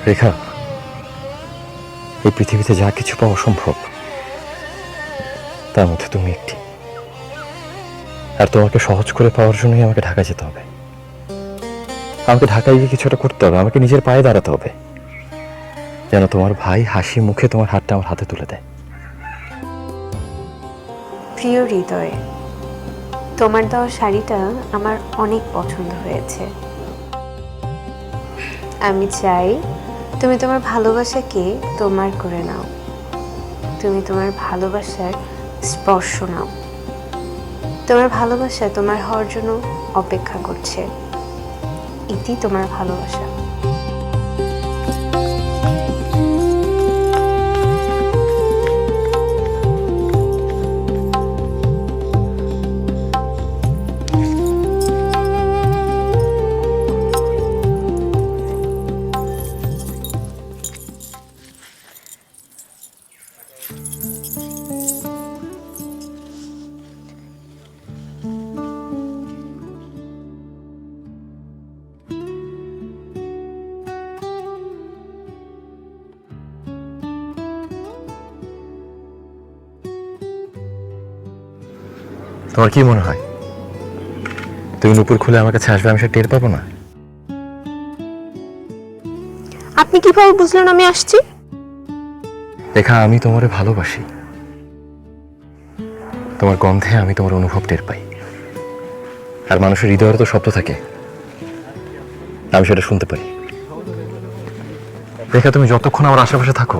রেখা, এই পৃথিবীতে যা কিছু পাওয়া সম্ভব তার মধ্যে তুমি একটি। আর তোমাকে সহজ করে পাওয়ার জন্যই আমাকে ঢাকা যেতে হবে। আমাকে ঢাকায় গিয়ে কিছুটা করতে হবে, আমাকে নিজের পায়ে দাঁড়াতে হবে, যেন তোমার ভাই হাসি মুখে তোমার হাতটা আমার হাতে তুলে দেয়। প্রিয় হৃদয়, তোমার দেওয়া শাড়িটা আমার অনেক পছন্দ হয়েছে। আমি চাই তুমি তোমার ভালোবাসাকে তোমার করে নাও, তুমি তোমার ভালোবাসার স্পর্শ নাও। তোমার ভালোবাসা তোমার হওয়ার জন্য অপেক্ষা করছে। এটি তোমার ভালোবাসা। তোমার কি মনে হয় তুমি নুপুর খুলে আমার কাছে আসবে, আমি সেটা টের পাবো না? আপনি কিভাবে বুঝলেন আমি আসছি? রেখা, আমি তোমারে ভালোবাসি। তোমার গন্ধে আমি তোমার অনুভব টের পাই। আর মানুষের হৃদয়ের তো শব্দ থাকে, আমি সেটা শুনতে পাই। রেখা, তুমি যতক্ষণ আমার আশেপাশে থাকো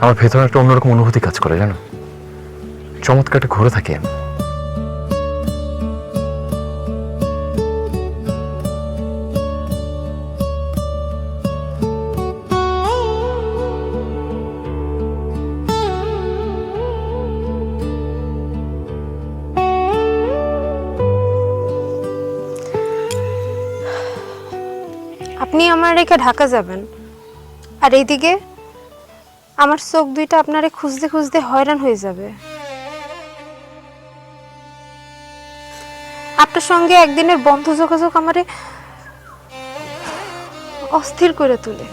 আমার ভেতরে একটা অন্যরকম অনুভূতি কাজ করে, জানো? চমৎকার একটা ঘুরে থাকি আমি। আপনি আমার রেখে ঢাকা যাবেন, আর এইদিকে আমার চোখ দুইটা আপনারে খুঁজতে খুঁজতে হয়রান হয়ে যাবে। আপনার সঙ্গে একদিনের বন্ধ যোগাযোগ আমারে অস্থির করে তোলে।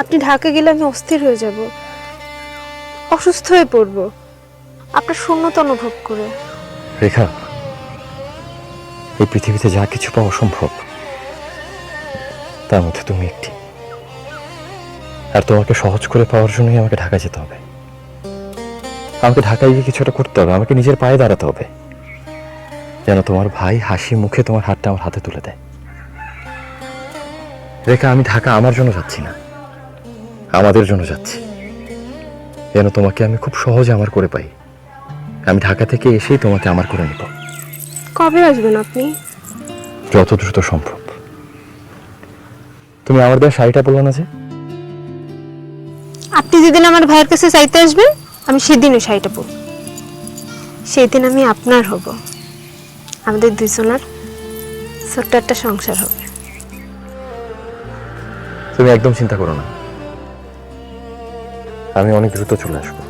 আপনি ঢাকা গেলে আমি অস্থির হয়ে যাব, অসুস্থ হয়ে পড়ব আপনার শূন্যতা অনুভব করে। রেখা, এই পৃথিবীতে যা কিছু পাওয়া সম্ভব তার মধ্যে তুমি একটি। আর তোমাকে সহজ করে পাওয়ার জন্যই আমাকে ঢাকা যেতে হবে। আমাকে ঢাকায় গিয়ে কিছুটা করতে হবে, আমাকে নিজের পায়ে দাঁড়াতে হবে, যেন তোমার ভাই হাসি মুখে তোমার হাতটা আমার হাতে তুলে দেয়। রেখা, আমি ঢাকা আমার জন্য যাচ্ছি না, আমাদের জন্য যাচ্ছি, যেন তোমাকে আমি খুব সহজে আমার করে পাই। আমি ঢাকা থেকে এসেই তোমাকে আমার করে নিব। কবে আসবেন আপনি? যত দ্রুত সম্ভব। তুমি আমার দেওয়া শাড়িটা বললো না যে? আপনি যেদিন আমার ভাইয়ের কাছে চাইতে আসবেন আমি সেদিন ওই শাড়িটা পরব। সেদিন আমি আপনার হব, আমাদের দুজনের ছোট্ট একটা সংসার হবে। তুমি একদম চিন্তা করো না, আমি অনেক দ্রুত চলে আসবো।